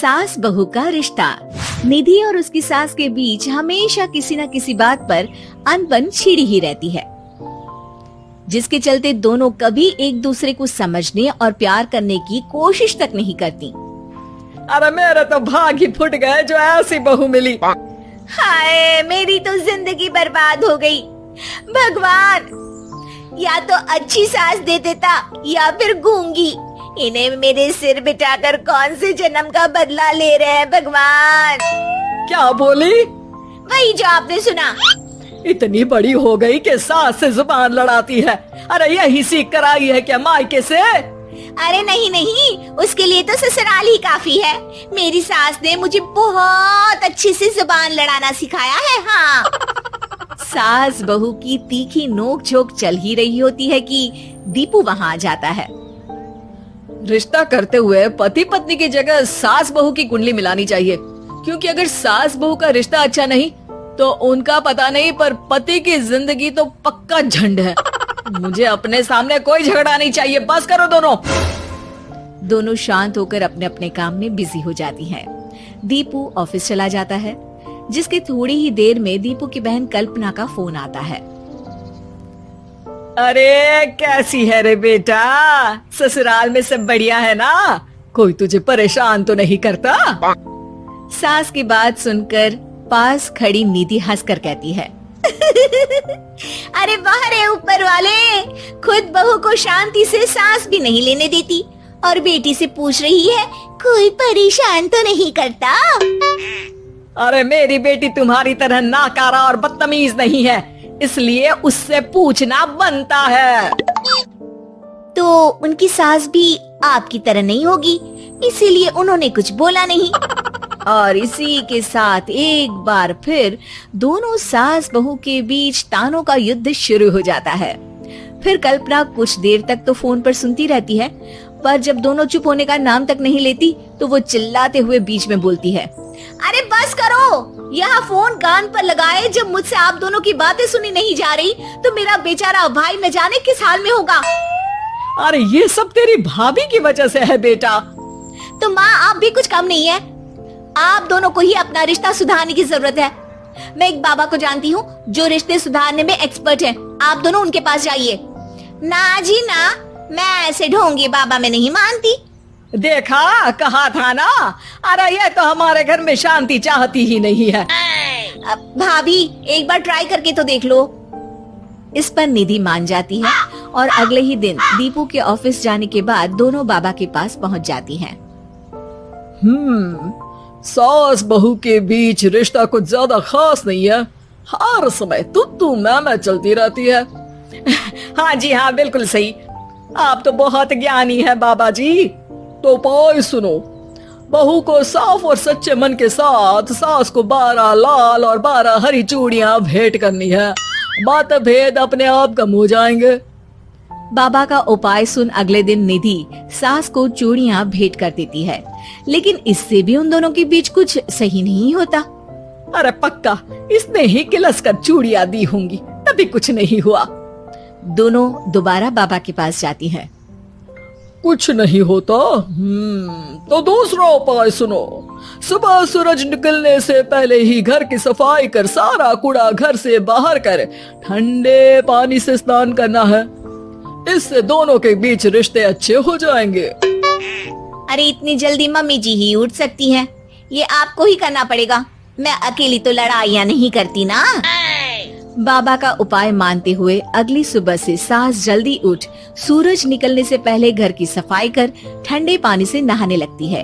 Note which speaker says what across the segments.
Speaker 1: सास बहू का रिश्ता। निधि और उसकी सास के बीच हमेशा किसी न किसी बात पर अनबन छिड़ी ही रहती है, जिसके चलते दोनों कभी एक दूसरे को समझने और प्यार करने की कोशिश तक नहीं करती।
Speaker 2: अरे मेरे तो भाग ही फुट गए जो ऐसी बहू मिली।
Speaker 1: हाय, मेरी तो जिंदगी बर्बाद हो गई। भगवान, या तो अच्छी सास दे देता या फिर गूंगी। इन्हें मेरे सिर बिठाकर कौन से जन्म का बदला ले रहे हैं भगवान।
Speaker 2: क्या बोली?
Speaker 1: वही जो आपने सुना।
Speaker 2: इतनी बड़ी हो गई कि सास से जुबान लड़ाती है। अरे यही सीख कर आई है क्या मायके से?
Speaker 1: अरे नहीं नहीं, उसके लिए तो ससुराल ही काफी है। मेरी सास ने मुझे बहुत अच्छे से जुबान लड़ाना सिखाया है। हाँ। सास बहू की तीखी नोक झोंक चल ही रही होती है कि दीपू वहाँ आ जाता है।
Speaker 2: रिश्ता करते हुए पति पत्नी की जगह सास बहू की कुंडली मिलानी चाहिए, क्योंकि अगर सास बहू का रिश्ता अच्छा नहीं तो उनका पता नहीं, पर पति की जिंदगी तो पक्का झंड है। मुझे अपने सामने कोई झगड़ा नहीं चाहिए। बस करो दोनों।
Speaker 1: दोनों शांत होकर अपने अपने काम में बिजी हो जाती हैं। दीपू ऑफिस चला जाता है, जिसके थोड़ी ही देर में दीपू की बहन कल्पना का फोन आता है।
Speaker 2: अरे कैसी है रे बेटा? ससुराल में सब बढ़िया है ना? कोई तुझे परेशान तो नहीं करता?
Speaker 1: सास की बात सुनकर पास खड़ी निधि हंसकर कहती है, अरे वाह रे ऊपर वाले, खुद बहू को शांति से सांस भी नहीं लेने देती और बेटी से पूछ रही है कोई परेशान तो नहीं करता।
Speaker 2: अरे मेरी बेटी तुम्हारी तरह नाकारा और बदतमीज नहीं है, इसलिए उससे पूछना बनता है।
Speaker 1: तो उनकी सास भी आपकी तरह नहीं होगी, इसीलिए उन्होंने कुछ बोला नहीं। और इसी के साथ एक बार फिर दोनों सास बहू के बीच तानों का युद्ध शुरू हो जाता है। फिर कल्पना कुछ देर तक तो फोन पर सुनती रहती है, पर जब दोनों चुप होने का नाम तक नहीं लेती तो वो चिल्लाते हुए बीच में बोलती है, अरे बस करो, यहाँ फोन कान पर लगाए जब मुझसे आप दोनों की बातें सुनी नहीं जा रही तो मेरा बेचारा भाई न जाने किस हाल में होगा।
Speaker 2: अरे ये सब तेरी भाभी की वजह से है बेटा।
Speaker 1: तो माँ, आप भी कुछ कम नहीं है। आप दोनों को ही अपना रिश्ता सुधारने की जरूरत है। मैं एक बाबा को जानती हूँ जो रिश्ते सुधारने में एक्सपर्ट है, आप दोनों उनके पास जाइए। ना जी ना, मैं ऐसे ढोंगी बाबा में नहीं मानती।
Speaker 2: देखा, कहा था ना। अरे ये तो हमारे घर में शांति चाहती ही नहीं है।
Speaker 1: भाभी, एक बार ट्राई करके तो देख लो। इस पर निधि मान जाती है और अगले ही दिन दीपू के ऑफिस जाने के बाद दोनों बाबा के पास पहुंच जाती हैं।
Speaker 2: सास बहू के बीच रिश्ता कुछ ज्यादा खास नहीं है। हर समय तू मैं चलती रहती है। हाँ जी हाँ, बिल्कुल सही। आप तो बहुत ज्ञानी है बाबा जी। तो पाई सुनो, बहू को साफ और सच्चे मन के साथ सास को 12 लाल और 12 हरी चूड़ियां भेंट करनी है। बात भेद अपने आप कम हो जाएंगे।
Speaker 1: बाबा का उपाय सुन अगले दिन निधि सास को चूड़ियां भेंट कर देती है, लेकिन इससे भी उन दोनों के बीच कुछ सही नहीं होता।
Speaker 2: अरे पक्का इसने ही किलस कर चूड़ियां दी होंगी, तभी कुछ नहीं हुआ।
Speaker 1: दोनों दोबारा बाबा के पास जाती हैं।
Speaker 2: कुछ नहीं होता। तो दूसरा उपाय सुनो। सुबह सूरज निकलने से पहले ही घर की सफाई कर सारा कूड़ा घर से बाहर कर ठंडे पानी से स्नान करना है। इससे दोनों के बीच रिश्ते अच्छे हो जाएंगे।
Speaker 1: अरे इतनी जल्दी मम्मी जी ही उठ सकती हैं, ये आपको ही करना पड़ेगा। मैं अकेली तो लड़ाइयाँ नहीं करती ना। बाबा का उपाय मानते हुए अगली सुबह से सास जल्दी उठ सूरज निकलने से पहले घर की सफाई कर ठंडे पानी से नहाने लगती है।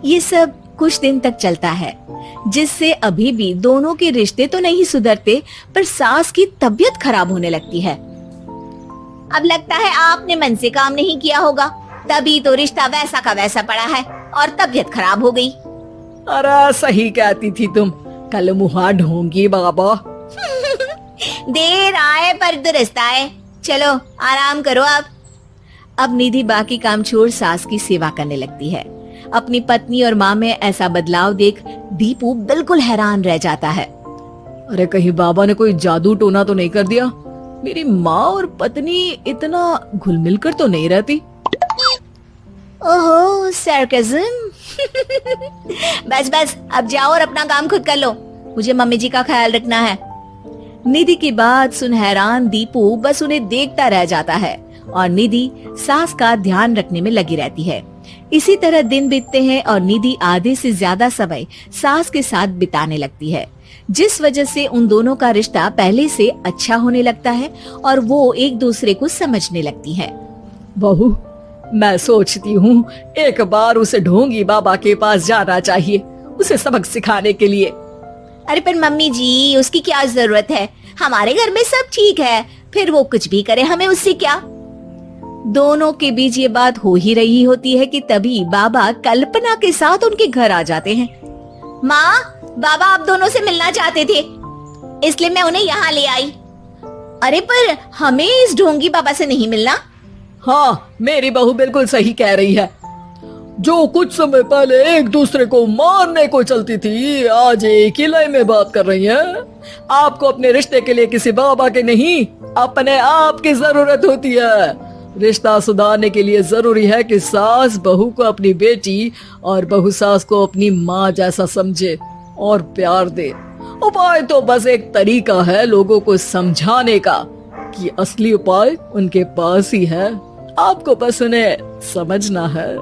Speaker 1: ये सब कुछ दिन तक चलता है, जिससे अभी भी दोनों के रिश्ते तो नहीं सुधरते, पर सास की तबीयत खराब होने लगती है। अब लगता है आपने मन से काम नहीं किया होगा, तभी तो रिश्ता वैसा का वैसा पड़ा है और तबीयत खराब हो गई।
Speaker 2: अरे सही कहती थी तुम, कल मुहा ढोंगी बाबा।
Speaker 1: देर आए पर दुरुस्त आए। चलो आराम करो अब निधि बाकी काम छोड़ सास की सेवा करने लगती है। अपनी पत्नी और माँ में ऐसा बदलाव देख दीपू बिल्कुल हैरान रह जाता है।
Speaker 2: अरे कहीं बाबा ने कोई जादू टोना तो नहीं कर दिया? मेरी माँ और पत्नी इतना घुल मिल कर तो नहीं रहती।
Speaker 1: ओहो, सरकाज़म। बस बस अब जाओ और अपना काम खुद कर लो, मुझे मम्मी जी का ख्याल रखना है।
Speaker 2: निधि की बात सुन हैरान दीपू बस उन्हें देखता रह जाता है और निधि सास का ध्यान रखने में लगी रहती है। इसी तरह दिन बीतते हैं और निधि आधे से ज्यादा समय सास के साथ बिताने लगती है, जिस वजह से उन दोनों का रिश्ता पहले से अच्छा होने लगता है और वो एक दूसरे को समझने लगती है। बहू, मैं सोचती हूँ एक बार उसे ढोंगी बाबा के पास जाना चाहिए, उसे सबक सिखाने के लिए।
Speaker 1: अरे पर मम्मी जी, उसकी क्या जरूरत है, हमारे घर में सब ठीक है, फिर वो कुछ भी करे, हमें उससे क्या।
Speaker 2: दोनों के बीच ये बात हो ही रही होती है कि तभी बाबा कल्पना के साथ उनके घर आ जाते हैं।
Speaker 1: माँ, बाबा आप दोनों से मिलना चाहते थे, इसलिए मैं उन्हें यहाँ ले आई। अरे पर हमें इस ढोंगी बाबा से नहीं मिलना।
Speaker 2: हाँ, मेरी बहू बिल्कुल सही कह रही है। जो कुछ समय पहले एक दूसरे को मारने को चलती थी, आज एक ही लय में बात कर रही है। आपको अपने रिश्ते के लिए किसी बाबा के नहीं, अपने आप की जरूरत होती है। रिश्ता सुधारने के लिए जरूरी है कि सास बहू को अपनी बेटी और बहू सास को अपनी माँ जैसा समझे और प्यार दे। उपाय तो बस एक तरीका है लोगों को समझाने का कि असली उपाय उनके पास ही है, आपको बस उन्हें समझना है।